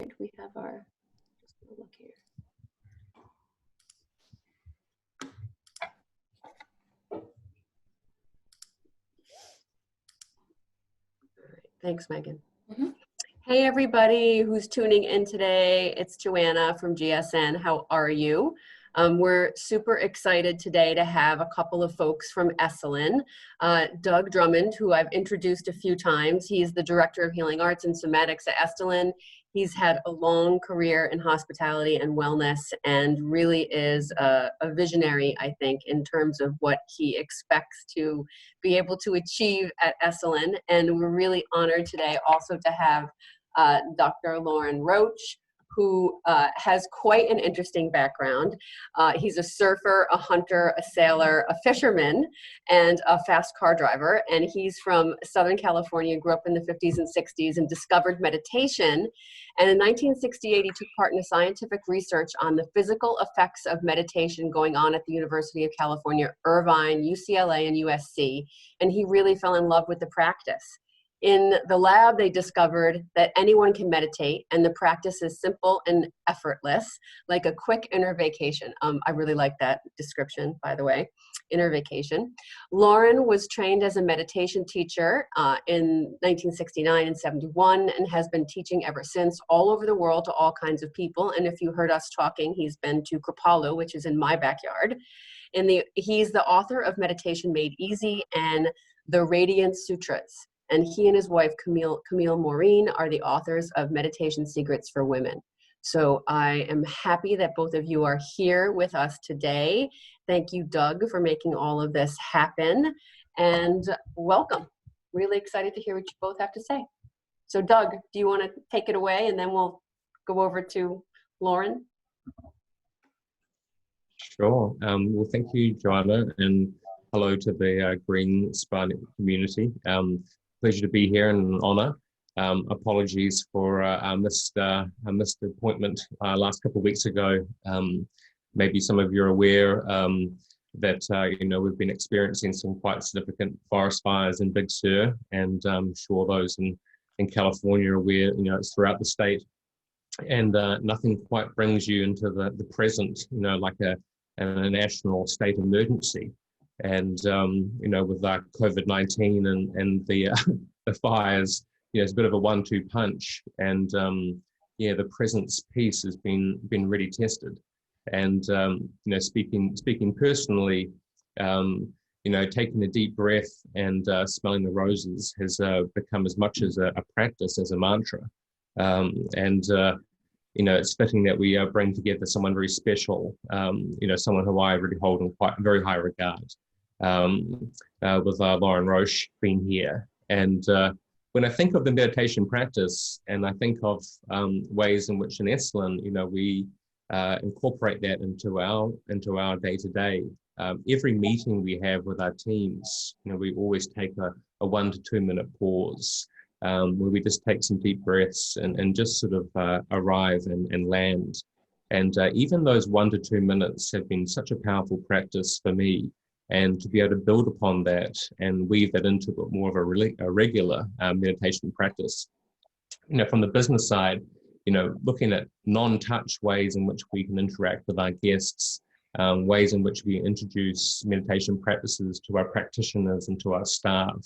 We have our, just gonna look here. All right, thanks, Megan. Hey, everybody who's tuning in today. It's Joanna from GSN. How are you? We're super excited today to have a couple of folks from Esalen. Doug Drummond, who I've introduced a few times. He's the Director of Healing Arts and Somatics at Esalen. He's had a long career in hospitality and wellness and really is a visionary, I think, in terms of what he expects to be able to achieve at Esalen. And we're really honored today also to have Dr. Lauren Roach, who has quite an interesting background. He's a surfer, a hunter, a sailor, a fisherman, and a fast car driver. And he's from Southern California, grew up in the 50s and 60s and discovered meditation. And in 1968, he took part in a scientific research on the physical effects of meditation going on at the University of California, Irvine, UCLA, and USC. And he really fell in love with the practice. In the lab, they discovered that anyone can meditate, and the practice is simple and effortless, like a quick inner vacation. I really like that description, by the way, inner vacation. Lauren was trained as a meditation teacher in 1969 and 71, and has been teaching ever since all over the world to all kinds of people. And if you heard us talking, he's been to Kripalu, which is in my backyard. He's the author of Meditation Made Easy and the Radiant Sutras. And he and his wife, Camille Maureen, are the authors of Meditation Secrets for Women. So I am happy that both of you are here with us today. Thank you, Doug, for making all of this happen. And welcome. Really excited to hear what you both have to say. So Doug, do you want to take it away and then we'll go over to Lauren? Sure. Well, thank you, Joanna, and hello to the Green Span community. Pleasure to be here and an honor. Apologies for I missed the appointment last couple of weeks ago. Maybe some of you are aware that we've been experiencing some quite significant forest fires in Big Sur, and I'm sure those in California are aware. It's throughout the state, and nothing quite brings you into the present. Like a national state emergency. And with COVID-19 and the fires, it's a bit of a 1-2 punch. And the presence piece has been really tested. And speaking personally, taking a deep breath and smelling the roses has become as much as a practice as a mantra. It's fitting that we bring together someone very special, someone who I really hold in quite very high regard. With Lauren Roach being here. And when I think of the meditation practice, and I think of ways in which in Esalen, we incorporate that into our day-to-day. Every meeting we have with our teams, we always take a 1 to 2 minute pause, where we just take some deep breaths and just sort of arrive and land. And even those 1 to 2 minutes have been such a powerful practice for me. And to be able to build upon that and weave that into more of a regular meditation practice. From the business side, looking at non-touch ways in which we can interact with our guests, ways in which we introduce meditation practices to our practitioners and to our staff.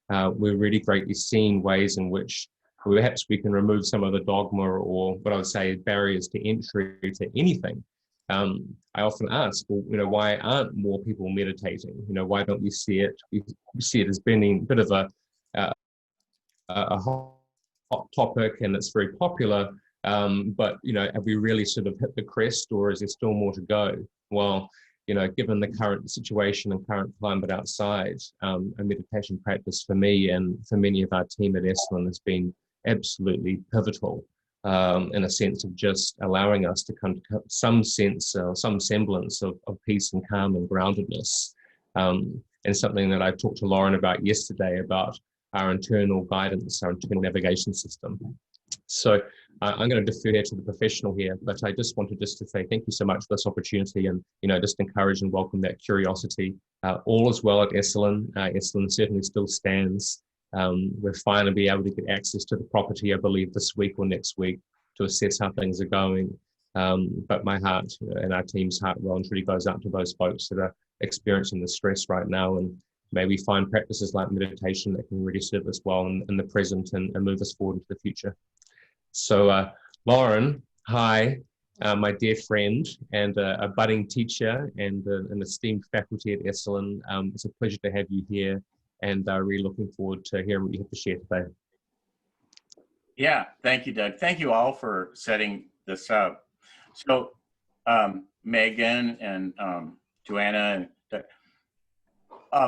We're really greatly seeing ways in which perhaps we can remove some of the dogma or what I would say barriers to entry to anything. I often ask, why aren't more people meditating? Why don't we see it? We see it as being a bit of a hot topic, and it's very popular. But have we really sort of hit the crest, or is there still more to go? Well, given the current situation and current climate outside, a meditation practice for me and for many of our team at Esalen has been absolutely pivotal. In a sense of just allowing us to come to some sense, some semblance of peace and calm and groundedness. And something that I talked to Lauren about yesterday about our internal guidance, our internal navigation system. So I'm going to defer to the professional here, but I just wanted to say thank you so much for this opportunity and, just encourage and welcome that curiosity. All is well at Esalen. Esalen certainly still stands. We're finally be able to get access to the property, I believe, this week or next week to assess how things are going. But my heart and our team's heart well and truly goes out to those folks that are experiencing the stress right now, and maybe find practices like meditation that can really serve us well in the present and move us forward into the future. So Lauren, hi, my dear friend and a budding teacher and an esteemed faculty at Esalen. It's a pleasure to have you here, and really looking forward to hearing what you have to share today. Yeah, thank you, Doug. Thank you all for setting this up. So Megan and Joanna, and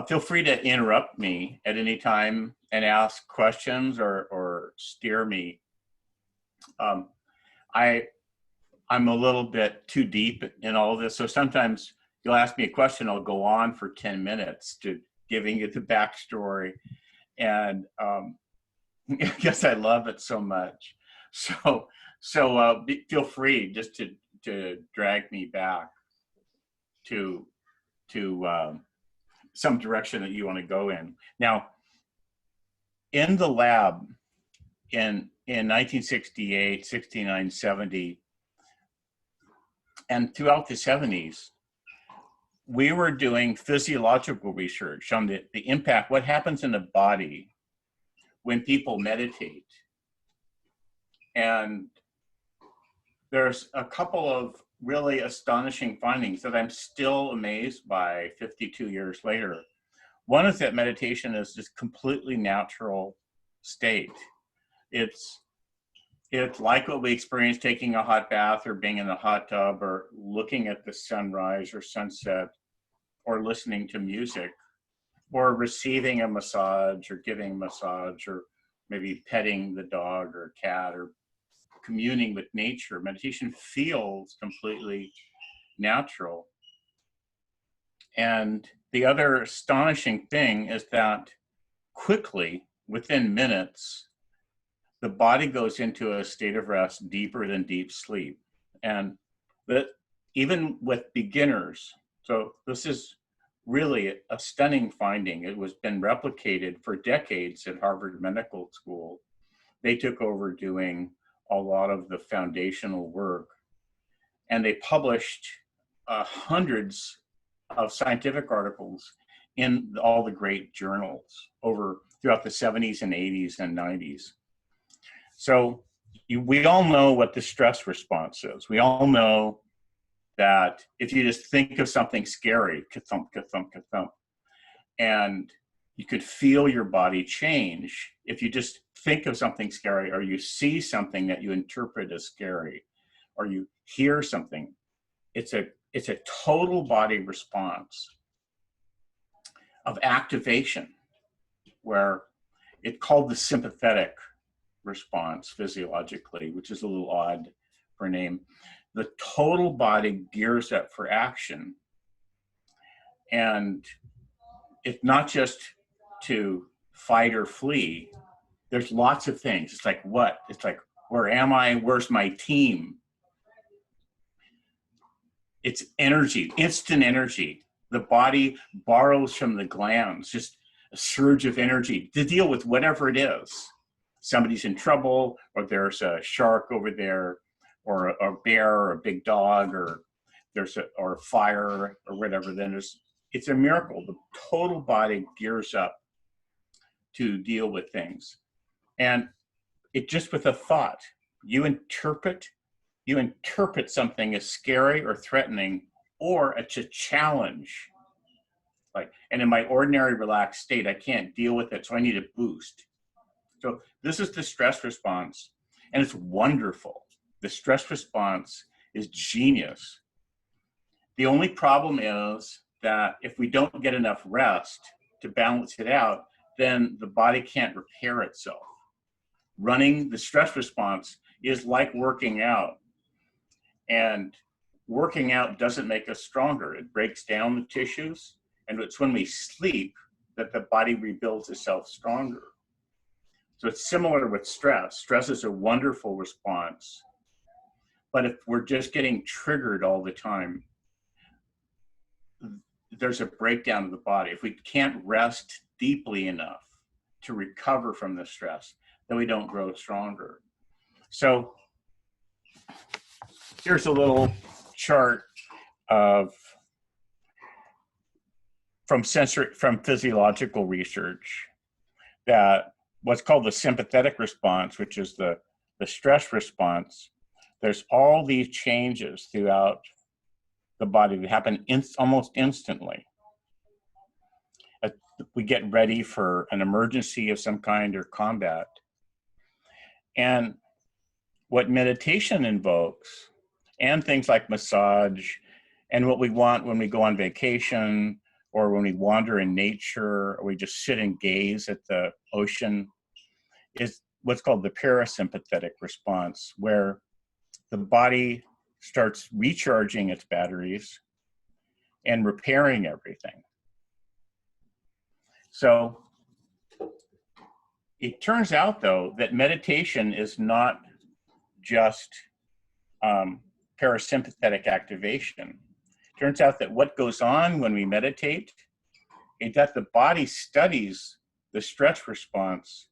feel free to interrupt me at any time and ask questions or steer me. I'm a little bit too deep in all of this, so sometimes you'll ask me a question, I'll go on for 10 minutes to giving you the backstory, and I guess I love it so much. So feel free just to drag me back to some direction that you want to go in. Now, in the lab in 1968, 69, 70, and throughout the 70s, we were doing physiological research on the impact, what happens in the body when people meditate. And there's a couple of really astonishing findings that I'm still amazed by 52 years later. One is that meditation is this completely natural state. It's like what we experience taking a hot bath or being in a hot tub or looking at the sunrise or sunset or listening to music or receiving a massage or giving a massage or maybe petting the dog or cat or communing with nature. Meditation feels completely natural. And the other astonishing thing is that quickly, within minutes, the body goes into a state of rest deeper than deep sleep. And that even with beginners, so this is really a stunning finding. It was been replicated for decades at Harvard Medical School. They took over doing a lot of the foundational work, and they published hundreds of scientific articles in all the great journals throughout the 70s and 80s and 90s. So we all know what the stress response is. We all know that if you just think of something scary, ka-thump, ka-thump, ka-thump, and you could feel your body change if you just think of something scary, or you see something that you interpret as scary, or you hear something. It's a total body response of activation, where it's called the sympathetic response physiologically, which is a little odd for a name. The total body gears up for action. And it's not just to fight or flee. There's lots of things. It's like, what? It's like, where am I? Where's my team? It's energy, instant energy. The body borrows from the glands, just a surge of energy to deal with whatever it is. Somebody's in trouble, or there's a shark over there, or a bear, or a big dog, or or a fire, or whatever. Then it's a miracle. The total body gears up to deal with things. And it just with a thought, you interpret something as scary or threatening, or it's a challenge. And in my ordinary relaxed state, I can't deal with it, so I need a boost. So this is the stress response, and it's wonderful. The stress response is genius. The only problem is that if we don't get enough rest to balance it out, then the body can't repair itself. Running the stress response is like working out. And working out doesn't make us stronger. It breaks down the tissues, and it's when we sleep that the body rebuilds itself stronger. So it's similar with stress. Stress is a wonderful response. But if we're just getting triggered all the time, there's a breakdown of the body. If we can't rest deeply enough to recover from the stress, then we don't grow stronger. So Here's a little chart of from physiological research that what's called the sympathetic response, which is the stress response. There's all these changes throughout the body that happen almost instantly. We get ready for an emergency of some kind or combat. And what meditation invokes, and things like massage, and what we want when we go on vacation, or when we wander in nature, or we just sit and gaze at the ocean, is what's called the parasympathetic response, where the body starts recharging its batteries and repairing everything. So it turns out, though, that meditation is not just parasympathetic activation. Turns out that what goes on when we meditate is that the body studies the stress response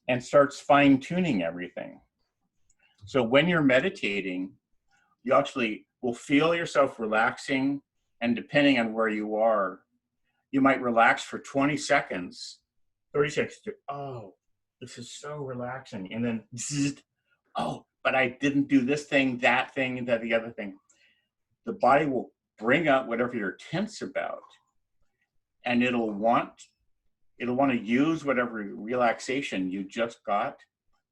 and starts fine-tuning everything. So when you're meditating, you actually will feel yourself relaxing, and depending on where you are, you might relax for 20 seconds, 30 seconds, oh, this is so relaxing. And then, oh, but I didn't do this thing, that thing, and the other thing. The body will bring up whatever you're tense about, and it'll want to use whatever relaxation you just got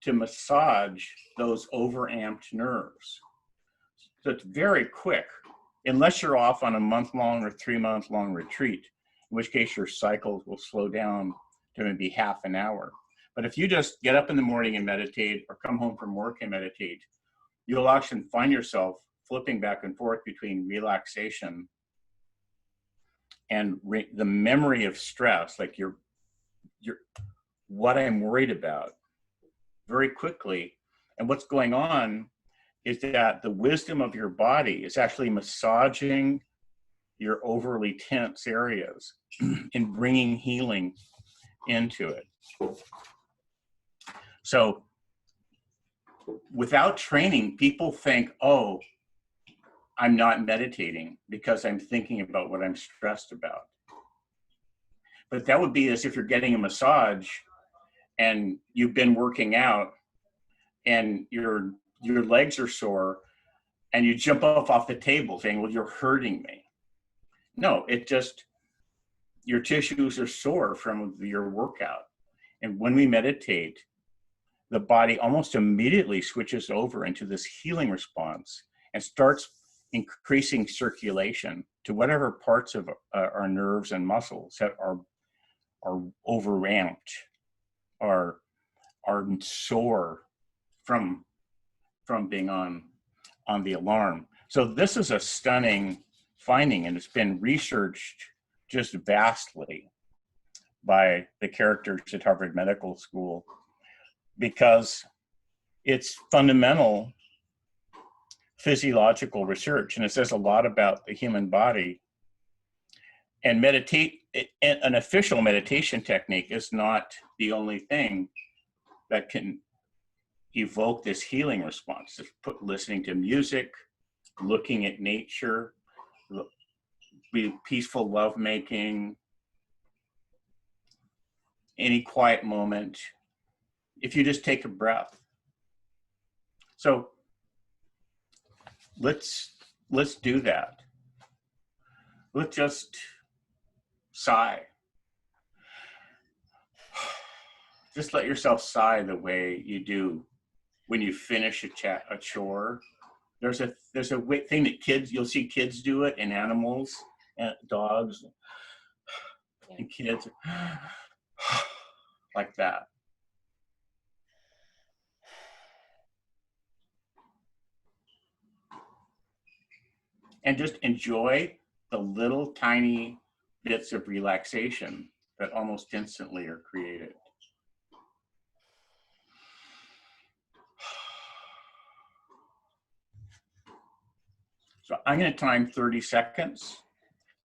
to massage those overamped nerves. So it's very quick, unless you're off on a month-long or 3-month-long retreat, in which case your cycles will slow down to maybe half an hour. But if you just get up in the morning and meditate, or come home from work and meditate, you'll actually find yourself flipping back and forth between relaxation and the memory of stress, like you're what I'm worried about, very quickly. And what's going on is that the wisdom of your body is actually massaging your overly tense areas and bringing healing into it. So without training, people think, oh, I'm not meditating because I'm thinking about what I'm stressed about. But that would be as if you're getting a massage and you've been working out and your legs are sore and you jump off the table saying, well, you're hurting me. No, it just, your tissues are sore from your workout. And when we meditate, the body almost immediately switches over into this healing response and starts increasing circulation to whatever parts of our nerves and muscles that are overamped, are sore from being on the alarm. So this is a stunning finding, and it's been researched just vastly by the characters at Harvard Medical School, because it's fundamental physiological research, and it says a lot about the human body. And an official meditation technique is not the only thing that can evoke this healing response. Listening to music, looking at nature, be peaceful lovemaking, any quiet moment, if you just take a breath. So let's do that. Let's just sigh. Just let yourself sigh the way you do when you finish a chore. There's a thing that you'll see kids do it, and animals and dogs and kids like that. And just enjoy the little tiny bits of relaxation that almost instantly are created. So I'm going to time 30 seconds.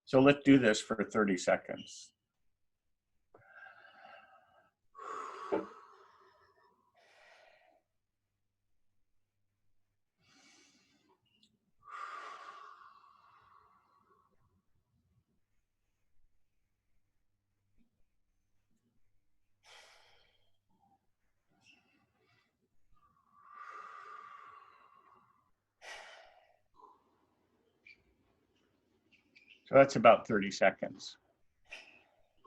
So let's do this for 30 seconds. So that's about 30 seconds.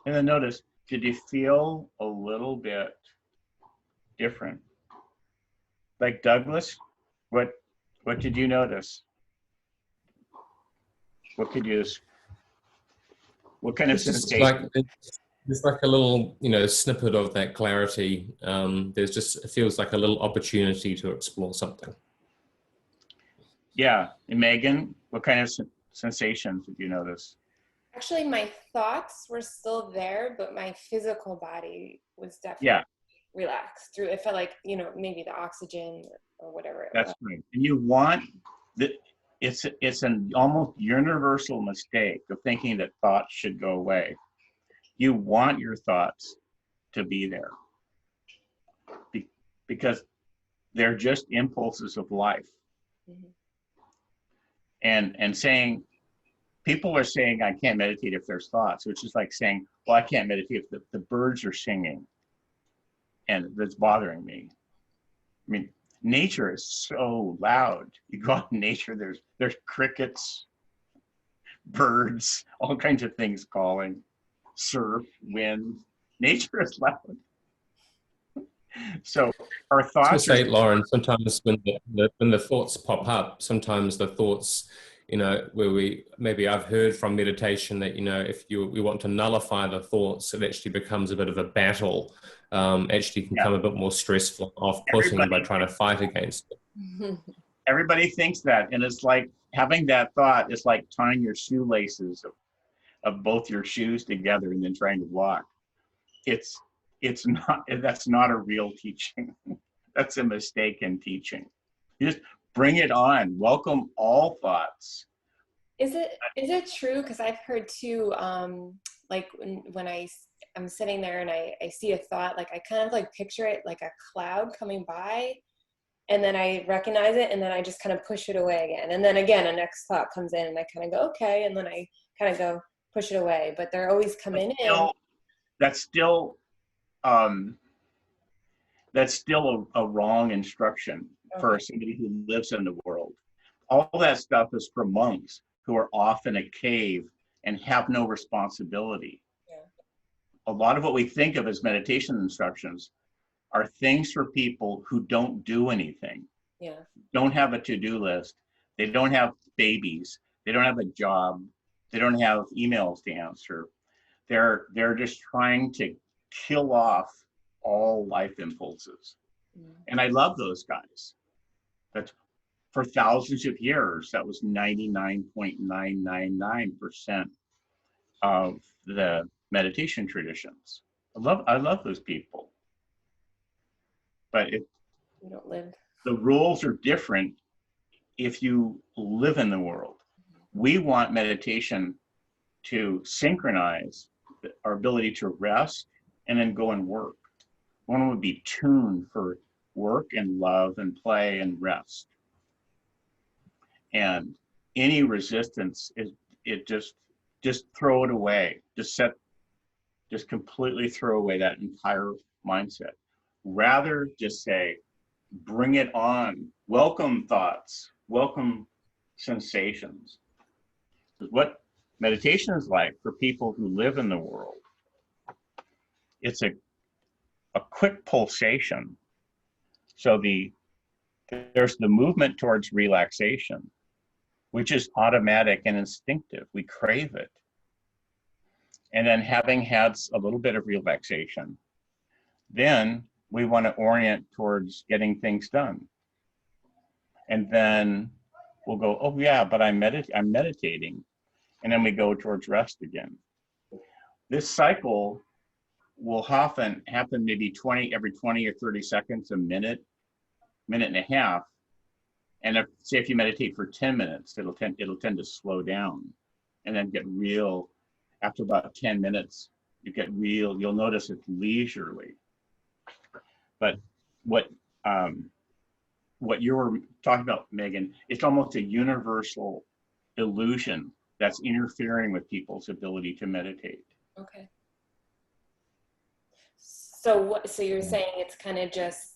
And then notice, did you feel a little bit different? Like Douglas, what did you notice? What kind of It's just sensation? it's like a little, snippet of that clarity. It feels like a little opportunity to explore something. Yeah, and Megan, what kind of sensations did you notice? Actually, my thoughts were still there, but my physical body was definitely Yeah, relaxed through. It felt like, maybe the oxygen or whatever it that's was. right. And you want that. It's an almost universal mistake of thinking that thoughts should go away. You want your thoughts to be there because they're just impulses of life. Mm-hmm. And saying, people are saying, I can't meditate if there's thoughts, which is like saying, well, I can't meditate if the birds are singing and that's bothering me. I mean, nature is so loud. You go out in nature, there's crickets, birds, all kinds of things calling, surf, wind. Nature is loud. So our I was thoughts going are, to say, Lauren, sometimes when the thoughts pop up, sometimes the thoughts, where I've heard from meditation that, if we want to nullify the thoughts, it actually becomes a bit of a battle, actually can yeah, become a bit more stressful, off-putting by trying to fight against it. everybody thinks that. And it's like having that thought is like tying your shoelaces of both your shoes together and then trying to walk. It's not, that's not a real teaching. That's a mistake in teaching. You just bring it on. Welcome all thoughts. Is it true? Because I've heard too, like when I'm sitting there and I see a thought, like I kind of like picture it like a cloud coming by, and then I recognize it, and then I just kind of push it away again. And then again, a next thought comes in, and I kind of go, okay, and then I kind of go push it away. But they're always coming in. That's still a wrong instruction for somebody who lives in the world. All that stuff is for monks who are off in a cave and have no responsibility. Yeah. A lot of what we think of as meditation instructions are things for people who don't do anything. Yeah. Don't have a to-do list. They don't have babies. They don't have a job. They don't have emails to answer. They're just trying to kill off all life impulses. And I love those guys. That's for thousands of years, that was 99.999% of the meditation traditions. I love those people. But We don't live. the rules are different if you live in the world. We want meditation to synchronize our ability to rest and then go and work. One would be tuned for work and love and play and rest. And any resistance just throw it away. Just completely throw away that entire mindset. Rather just say, bring it on. Welcome thoughts, welcome sensations. What meditation is like for people who live in the world, it's a quick pulsation. So there's the movement towards relaxation, which is automatic and instinctive. We crave it. And then having had a little bit of relaxation, then we want to orient towards getting things done. And then we'll go, oh yeah, but I'm meditating. And then we go towards rest again. This cycle will often happen maybe every 20 or 30 seconds, a minute and a half. And if you meditate for 10 minutes, it'll tend to slow down and then get real. After about 10 minutes, you'll notice it's leisurely. But what you were talking about, Megan, it's almost a universal illusion that's interfering with people's ability to meditate. Okay. So you're saying it's kind of just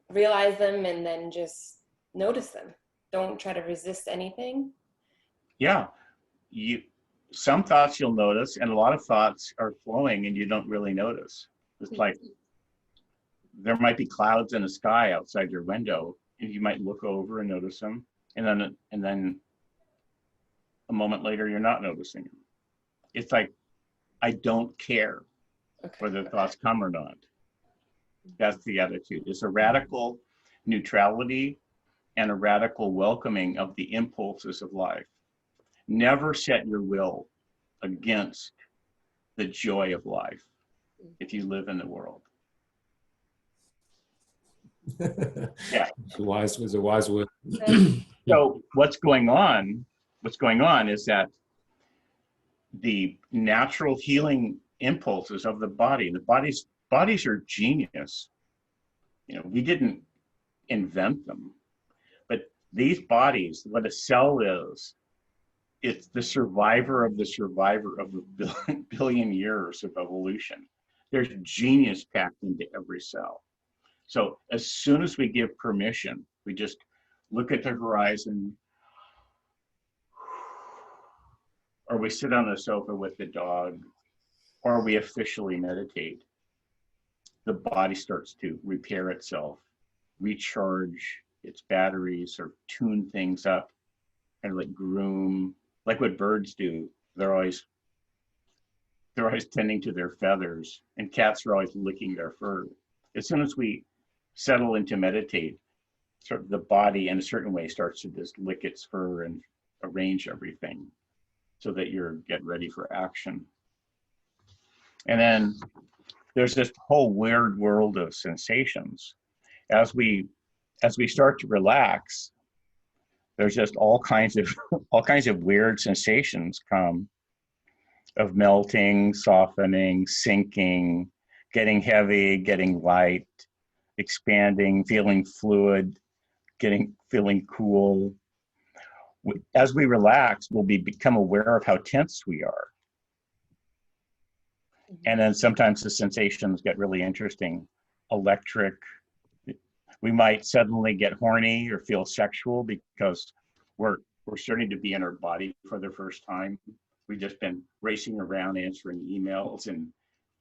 realize them and then just notice them. Don't try to resist anything. Yeah, some thoughts you'll notice, and a lot of thoughts are flowing and you don't really notice. It's like there might be clouds in the sky outside your window, and you might look over and notice them, and then a moment later you're not noticing them. It's like, I don't care whether thoughts come or not. That's the attitude. It's a radical neutrality and a radical welcoming of the impulses of life. Never set your will against the joy of life if you live in the world. Yeah. It was a wise word. So what's going on is that the natural healing impulses of the bodies are genius. You know, we didn't invent them, but these bodies, what a cell is, it's the survivor of the billion years of evolution. There's genius packed into every cell. So as soon as we give permission, we just look at the horizon, or we sit on the sofa with the dog, or we officially meditate, the body starts to repair itself, recharge its batteries, or tune things up, and like groom, like what birds do. They're always tending to their feathers, and cats are always licking their fur. As soon as we settle into meditate, sort of the body in a certain way starts to just lick its fur and arrange everything so that you're get ready for action. And then there's this whole weird world of sensations. As we start to relax, there's just all kinds of weird sensations come, of melting, softening, sinking, getting heavy, getting light, expanding, feeling fluid, feeling cool. As we relax, we'll become aware of how tense we are. And then sometimes the sensations get really interesting. Electric. We might suddenly get horny or feel sexual because we're starting to be in our body for the first time. We've just been racing around answering emails and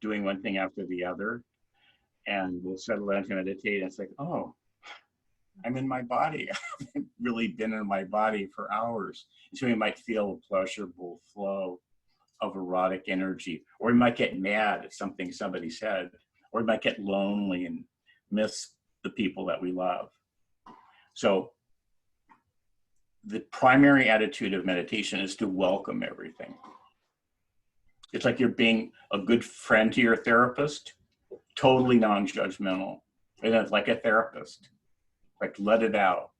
doing one thing after the other. And we'll settle down to meditate, and it's like, oh, I'm in my body. I haven't really been in my body for hours. So we might feel a pleasurable flow of erotic energy, or we might get mad at something somebody said, or we might get lonely and miss the people that we love. So the primary attitude of meditation is to welcome everything. It's like you're being a good friend to your therapist, totally non-judgmental, and it's like a therapist, like let it out.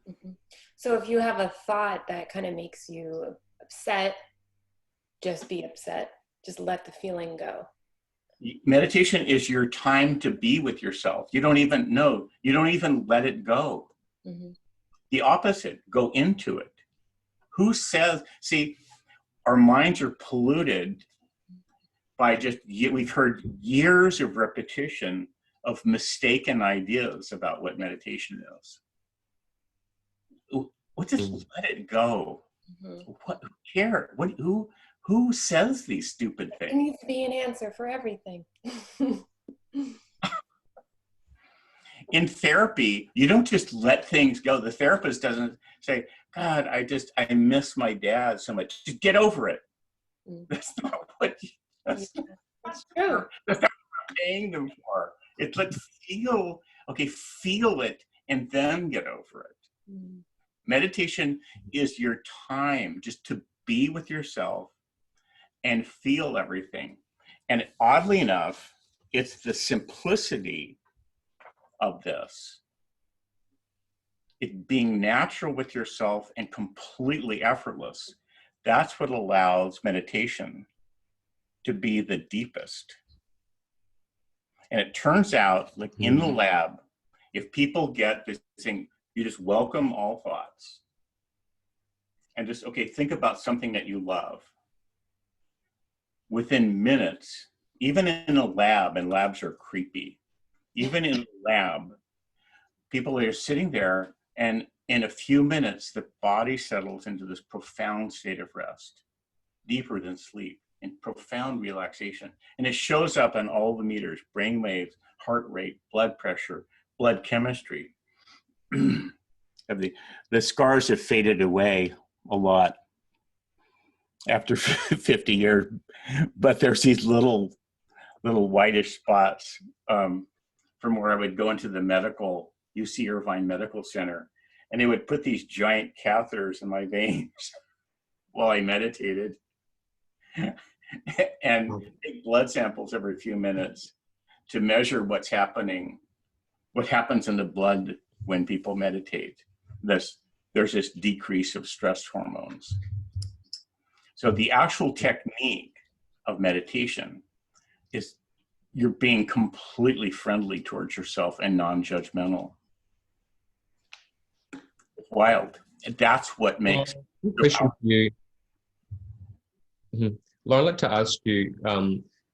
Mm-hmm. So if you have a thought that kind of makes you upset, just be upset. Just let the feeling go. Meditation is your time to be with yourself. You don't even know. You don't even let it go. Mm-hmm. The opposite, go into it. Who says, see, our minds are polluted by we've heard years of repetition of mistaken ideas about what meditation is. Just let it go. Mm-hmm. Who cares? Who says these stupid things? There needs to be an answer for everything. In therapy, you don't just let things go. The therapist doesn't say, God, I miss my dad so much. Just get over it. Mm. That's not what that's true. That's not what I'm paying them for. It's let's feel it and then get over it. Mm. Meditation is your time just to be with yourself and feel everything. And oddly enough, it's the simplicity of this. It being natural with yourself and completely effortless. That's what allows meditation to be the deepest. And it turns out, like in the lab, if people get this thing, you just welcome all thoughts. And just, think about something that you love. Within minutes, even in a lab, and labs are creepy, even in a lab, people are sitting there, and in a few minutes, the body settles into this profound state of rest. deeper than sleep, in profound relaxation. And it shows up on all the meters: brain waves, heart rate, blood pressure, blood chemistry. The scars have faded away a lot after 50 years, but there's these little whitish spots from where I would go into the UC Irvine Medical Center, and they would put these giant catheters in my veins while I meditated and take blood samples every few minutes to measure what happens in the blood when people meditate. There's this decrease of stress hormones. So the actual technique of meditation is you're being completely friendly towards yourself and non-judgmental. It's wild. And that's what makes well, question for you. Well, I'd like to ask you,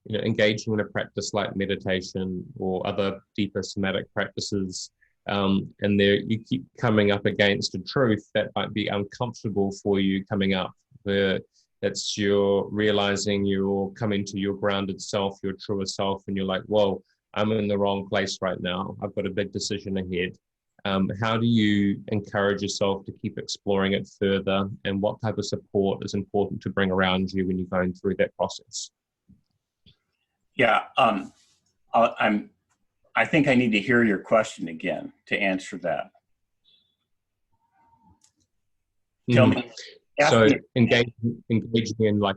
engaging in a practice like meditation or other deeper somatic practices, and there you keep coming up against a truth that might be uncomfortable for you coming up, where it's you're realizing you're coming to your grounded self, your truer self, and you're like, whoa, I'm in the wrong place right now. I've got a big decision ahead. How do you encourage yourself to keep exploring it further, and what type of support is important to bring around you when you're going through that process? Yeah, I think I need to hear your question again to answer that. Tell me. So engaging in like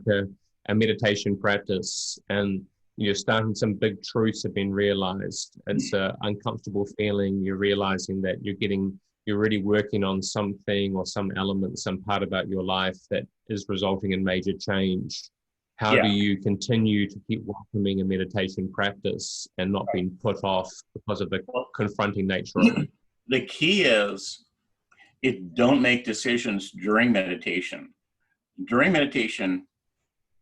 a meditation practice, and you're starting, some big truths have been realized. It's an uncomfortable feeling. You're realizing that you're really working on something or some element, some part about your life that is resulting in major change. How do you continue to keep welcoming a meditation practice and not being put off because of the confronting nature of it? The key is, don't make decisions during meditation. During meditation,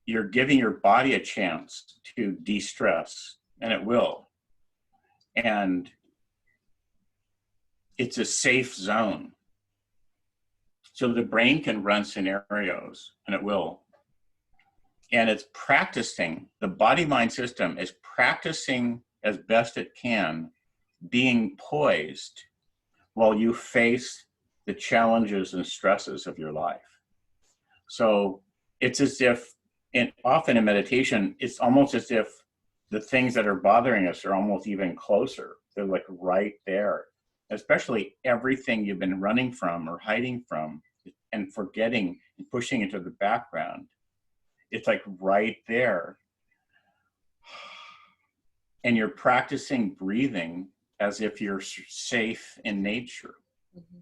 you're giving your body a chance to de-stress, and it will. And it's a safe zone. So the brain can run scenarios, and it will. And it's practicing, the body-mind system is practicing as best it can, being poised while you face the challenges and stresses of your life. So it's as if, often in meditation, it's almost as if the things that are bothering us are almost even closer. They're like right there, especially everything you've been running from or hiding from and forgetting and pushing into the background. It's like right there. And you're practicing breathing as if you're safe in nature. Mm-hmm.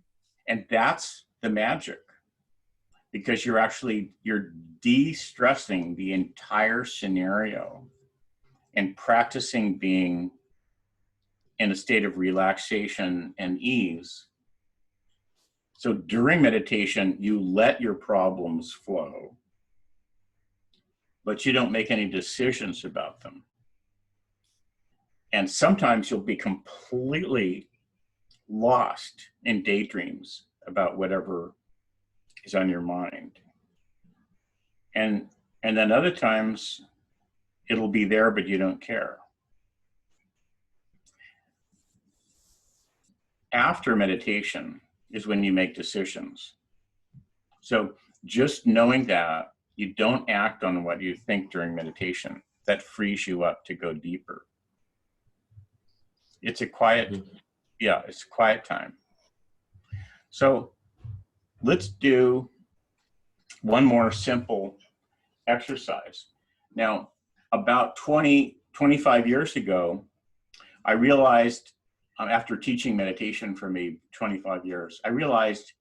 And that's the magic, because you're de-stressing the entire scenario and practicing being in a state of relaxation and ease. So during meditation, you let your problems flow, but you don't make any decisions about them. And sometimes you'll be completely lost in daydreams about whatever is on your mind. And then other times it'll be there, but you don't care. After meditation is when you make decisions. So just knowing that you don't act on what you think during meditation, that frees you up to go deeper. It's a quiet, it's a quiet time. So let's do one more simple exercise. Now, about 25 years ago, I realized, after teaching meditation for me 25 years, I realized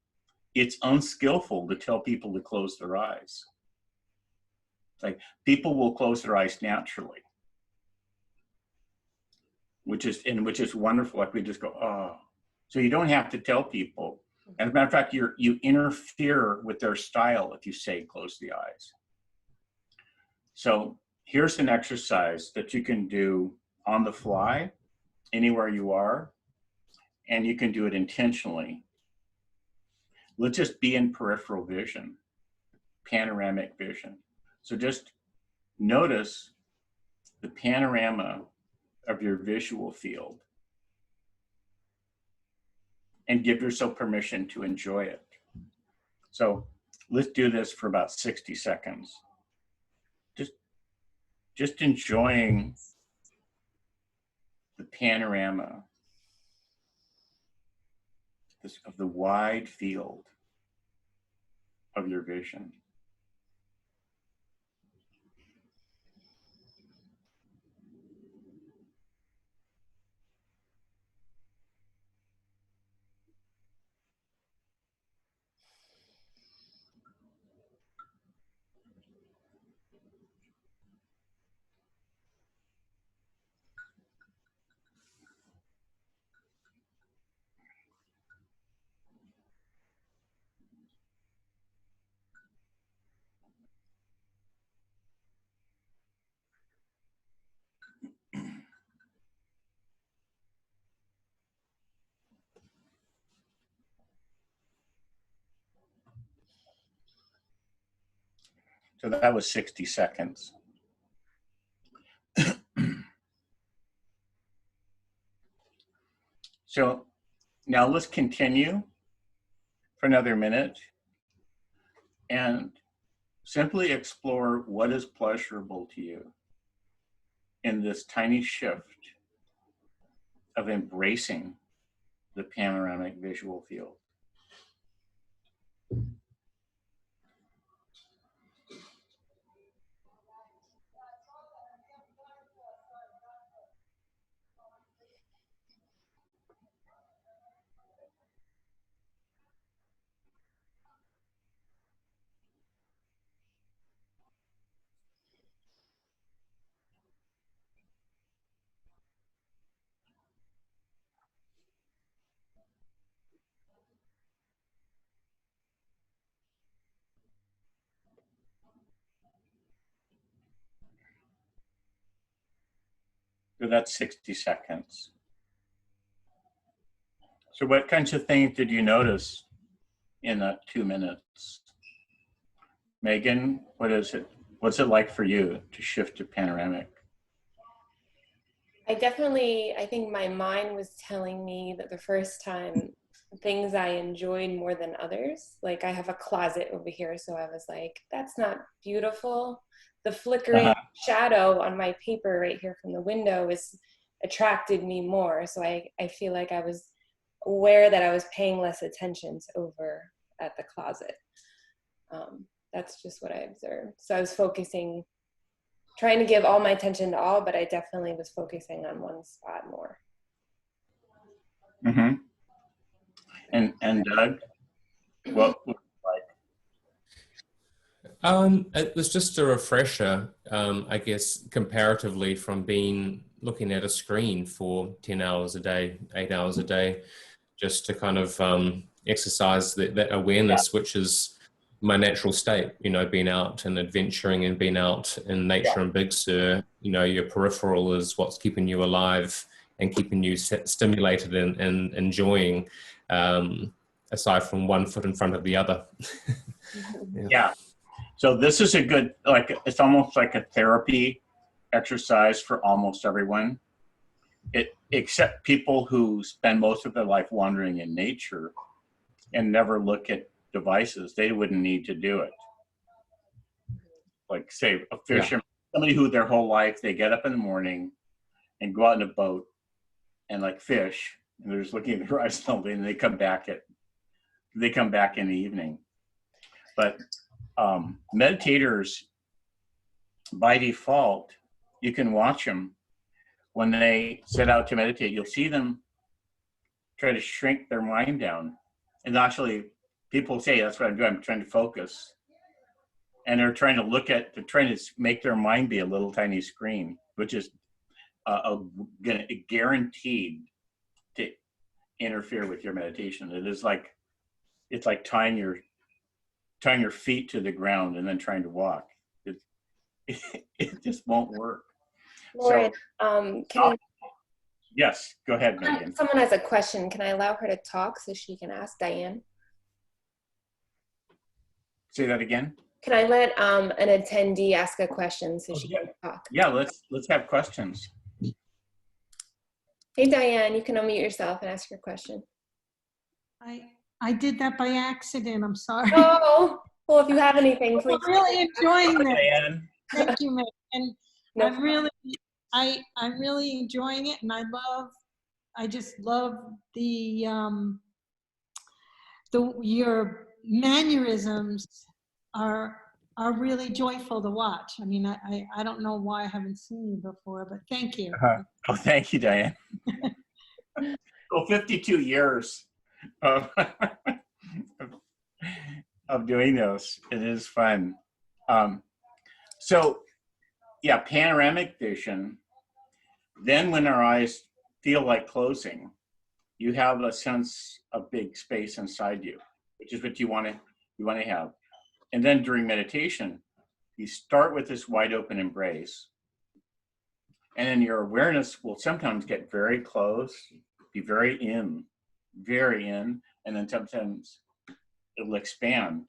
it's unskillful to tell people to close their eyes. Like, people will close their eyes naturally, which is wonderful. Like, we just go, oh. So you don't have to tell people. As a matter of fact, you interfere with their style if you say close the eyes. So here's an exercise that you can do on the fly, anywhere you are, and you can do it intentionally. Let's just be in peripheral vision, panoramic vision. So just notice the panorama of your visual field and give yourself permission to enjoy it. So let's do this for about 60 seconds. Just enjoying the panorama of the wide field of your vision. So that was 60 seconds. So now let's continue for another minute and simply explore what is pleasurable to you in this tiny shift of embracing the panoramic visual field. So that's 60 seconds. So what kinds of things did you notice in that 2 minutes? Megan, what is it? What's it like for you to shift to panoramic? I think my mind was telling me that the first time things I enjoyed more than others. Like I have a closet over here, so I was like, that's not beautiful. The flickering shadow on my paper right here from the window attracted me more. So I feel like I was aware that I was paying less attention over at the closet. That's just what I observed. So I was trying to give all my attention to all, but I definitely was focusing on one spot more. Mm-hmm. And Doug, what was it like? It was just a refresher, I guess, comparatively from looking at a screen for 10 hours a day, 8 hours a day, just to kind of exercise that awareness, which is my natural state, being out and adventuring and being out in nature and Big Sur. Your peripheral is what's keeping you alive and keeping you stimulated and enjoying, aside from one foot in front of the other. Yeah. So this is a good, it's almost like a therapy exercise for almost everyone. Except people who spend most of their life wandering in nature and never look at devices, they wouldn't need to do it. Like say a fisherman, somebody who their whole life, they get up in the morning and go out in a boat and fish, and they're just looking at the horizon all day, and they come back in the evening. But meditators, by default, you can watch them when they set out to meditate. You'll see them try to shrink their mind down. And actually, people say, that's what I'm doing, I'm trying to focus. And they're trying to make their mind be a little tiny screen, which is guaranteed to interfere with your meditation. It's like tying your feet to the ground and then trying to walk. It just won't work. Lauren, Yes, go ahead, Megan. Someone has a question. Can I allow her to talk so she can ask Diane? Say that again. Can I let an attendee ask a question so she yeah. can talk? Yeah, let's have questions. Hey, Diane, you can unmute yourself and ask your question. I did that by accident. I'm sorry. Oh, well, if you have anything, please. I'm really enjoying this. Diane. Thank you, Meg. And No I'm really enjoying it, and I just love your mannerisms are really joyful to watch. I mean, I don't know why I haven't seen you before, but thank you. Oh, thank you, Diane. Well, 52 years of, of doing this. It is fun. So, yeah, panoramic vision. Then when our eyes feel like closing, you have a sense of big space inside you, which is what you want to have. And then during meditation, you start with this wide open embrace. And then your awareness will sometimes get very close, be very in, and then sometimes it'll expand.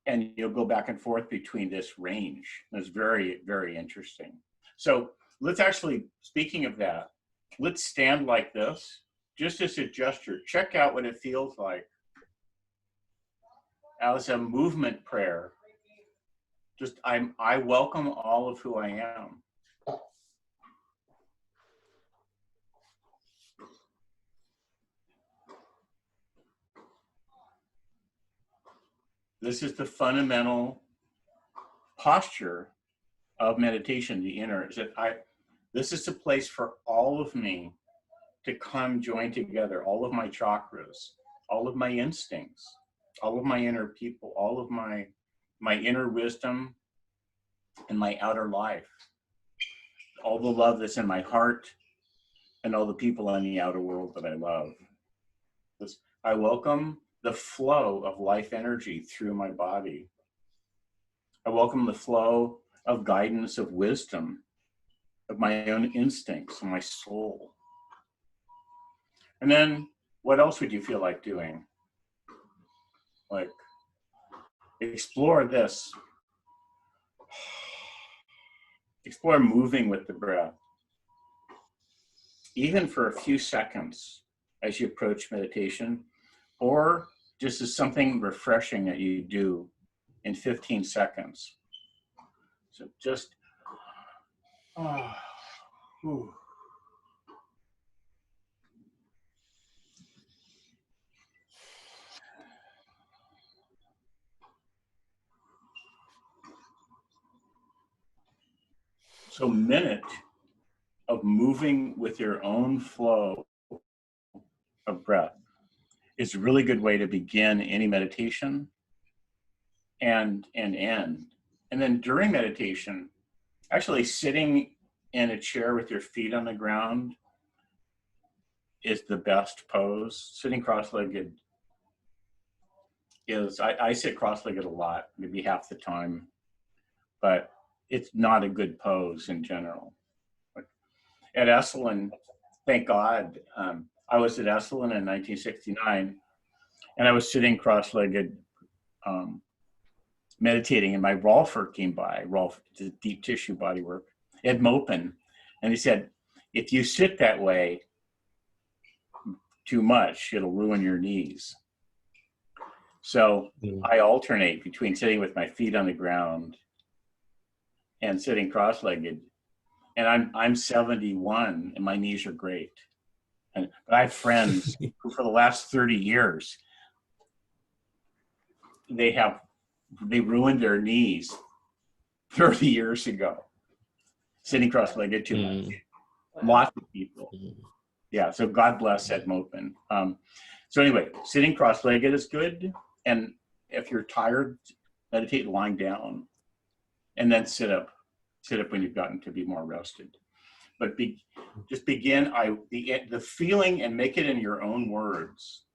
And you'll go back and forth between this range. It's very, very interesting. So let's actually, speaking of that, let's stand like this, just as a gesture. Check out what it feels like as a movement prayer. Just, I welcome all of who I am. This is the fundamental posture of meditation, the inner, is that this is a place for all of me to come join together, all of my chakras, all of my instincts, all of my inner people, all of my inner wisdom and my outer life, all the love that's in my heart and all the people in the outer world that I love. I welcome the flow of life energy through my body. I welcome the flow of guidance, of wisdom, of my own instincts, of my soul. And then what else would you feel like doing? Like, explore this. Explore moving with the breath. Even for a few seconds as you approach meditation, or just as something refreshing that you do in 15 seconds. So just, whew. So minute of moving with your own flow of breath is a really good way to begin any meditation and end. And then during meditation, actually sitting in a chair with your feet on the ground is the best pose. Sitting cross-legged is, I sit cross-legged a lot, maybe half the time, but it's not a good pose in general. At Esalen, thank God, I was at Esalen in 1969, and I was sitting cross-legged, meditating, and my Rolfer came by. Rolf did deep tissue body work. Ed Mopin, and he said, if you sit that way too much, it'll ruin your knees. So I alternate between sitting with my feet on the ground and sitting cross-legged. And I'm 71 and my knees are great. But I have friends who for the last 30 years, they ruined their knees 30 years ago, sitting cross-legged too much. Lots of people. Yeah, so God bless Ed Mopin. So anyway, sitting cross-legged is good. And if you're tired, meditate lying down and then sit up when you've gotten to be more rested. But just begin, the feeling, and make it in your own words,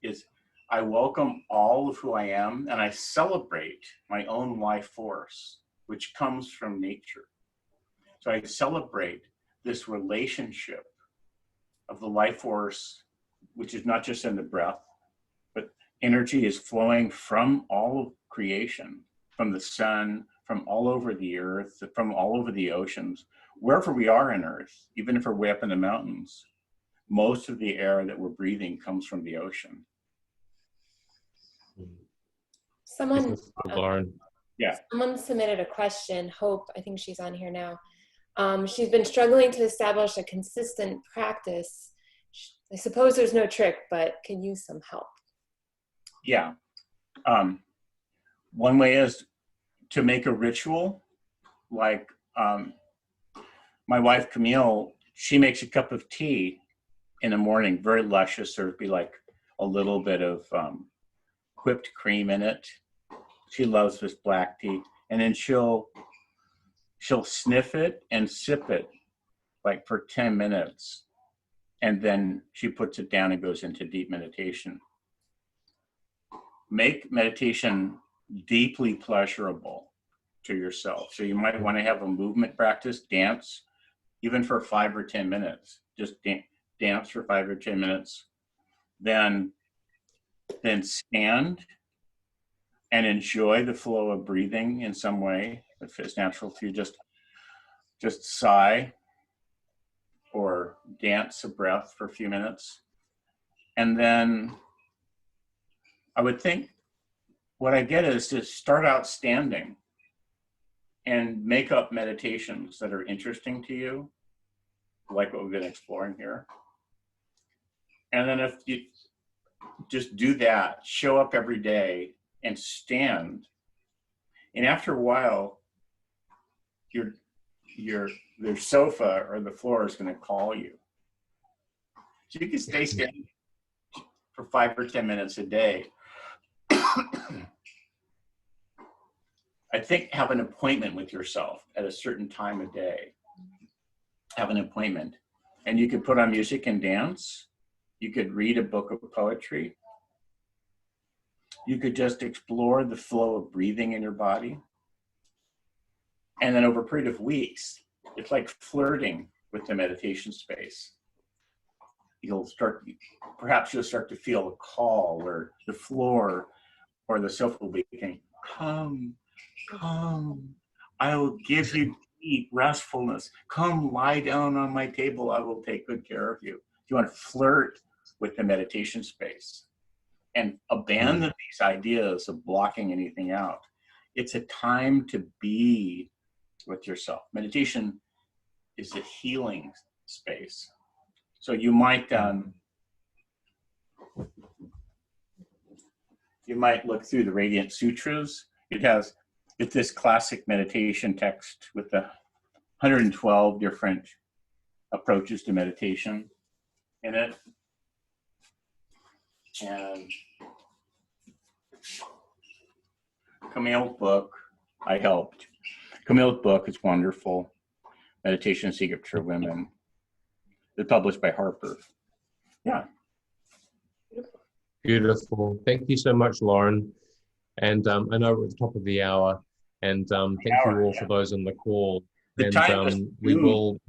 is I welcome all of who I am, and I celebrate my own life force, which comes from nature. So I celebrate this relationship of the life force, which is not just in the breath, but energy is flowing from all of creation, from the sun, from all over the earth, from all over the oceans, wherever we are on earth, even if we're way up in the mountains, most of the air that we're breathing comes from the ocean. Someone, Lauren. Yeah. someone submitted a question, Hope, I think she's on here now. She's been struggling to establish a consistent practice. I suppose there's no trick, but can use some help. Yeah. One way is to make a ritual, like my wife Camille, she makes a cup of tea in the morning, very luscious. There'd be like a little bit of whipped cream in it. She loves this black tea, and then she'll sniff it and sip it like for 10 minutes, and then she puts it down and goes into deep meditation. Make meditation deeply pleasurable to yourself. So you might want to have a movement practice, dance, even for 5 or 10 minutes. Just dance for 5 or 10 minutes. Then stand and enjoy the flow of breathing in some way. If it's natural to you, just sigh or dance a breath for a few minutes. And then I would think what I get is to start out standing and make up meditations that are interesting to you, like what we've been exploring here. And then if you just do that, show up every day and stand. And after a while, your sofa or the floor is going to call you. So you can stay standing for 5 or 10 minutes a day. I think have an appointment with yourself at a certain time of day. Have an appointment. And you could put on music and dance. You could read a book of poetry. You could just explore the flow of breathing in your body. And then over a period of weeks, it's like flirting with the meditation space. Perhaps you'll start to feel a call where the floor or the sofa will be saying, come, I will give you deep restfulness. Come lie down on my table. I will take good care of you. You want to flirt with the meditation space and abandon these ideas of blocking anything out. It's a time to be with yourself. Meditation is a healing space. So you might look through the Radiant Sutras. It's this classic meditation text with the 112 different approaches to meditation in it. And Camille's book, I helped. Camille's book is wonderful. Meditation Secrets for Women. It's published by Harper. Yeah. Beautiful. Thank you so much, Lauren. And I know we're at the top of the hour. And thank you all for those on the call. The time is we will.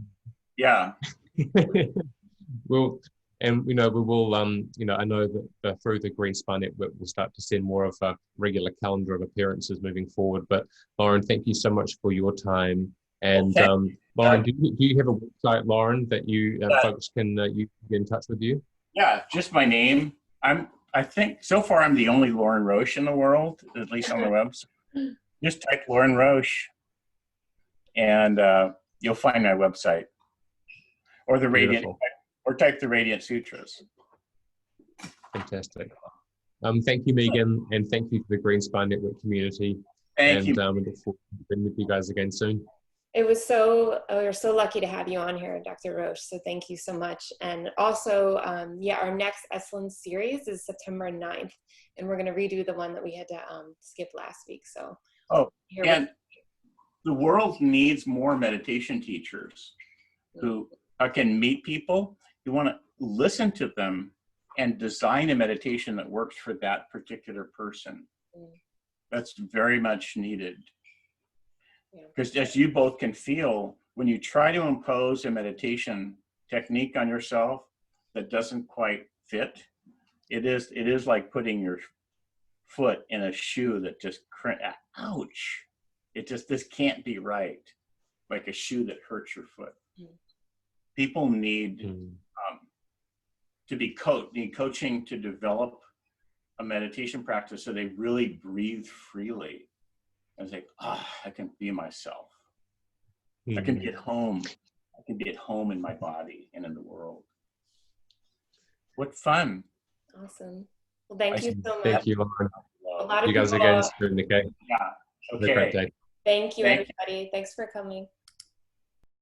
Yeah. we will, I know that through the Green Spy Network, we'll start to send more of a regular calendar of appearances moving forward. But Lauren, thank you so much for your time. And Lauren, do you have a website, Lauren, that you folks can you get in touch with you? Yeah, just my name. I think so far I'm the only Lauren Roche in the world, at least on the website. Just type Lauren Roche, and you'll find my website, or type the Radiant Sutras. Fantastic. Thank you, Megan, and thank you to the Green Spy Network community. Thank you. We look forward to being with you guys again soon. It was we're so lucky to have you on here, Dr. Roche. So thank you so much. And also, our next Esalen series is September 9th, and we're going to redo the one that we had to skip last week. So, the world needs more meditation teachers who can meet people. You want to listen to them and design a meditation that works for that particular person. That's very much needed. Because as you both can feel, when you try to impose a meditation technique on yourself that doesn't quite fit, it is like putting your foot in a shoe that just ouch, this can't be right. Like a shoe that hurts your foot. People need to be need coaching to develop a meditation practice so they really breathe freely and say, I can be myself. I can be at home. I can be at home in my body and in the world. What fun. Awesome. Well, thank you so much. Thank you, Lauren. A lot of You guys people, again soon, okay? Yeah. Have a great Okay. day. Thank you, Thank you. everybody. Thanks for coming.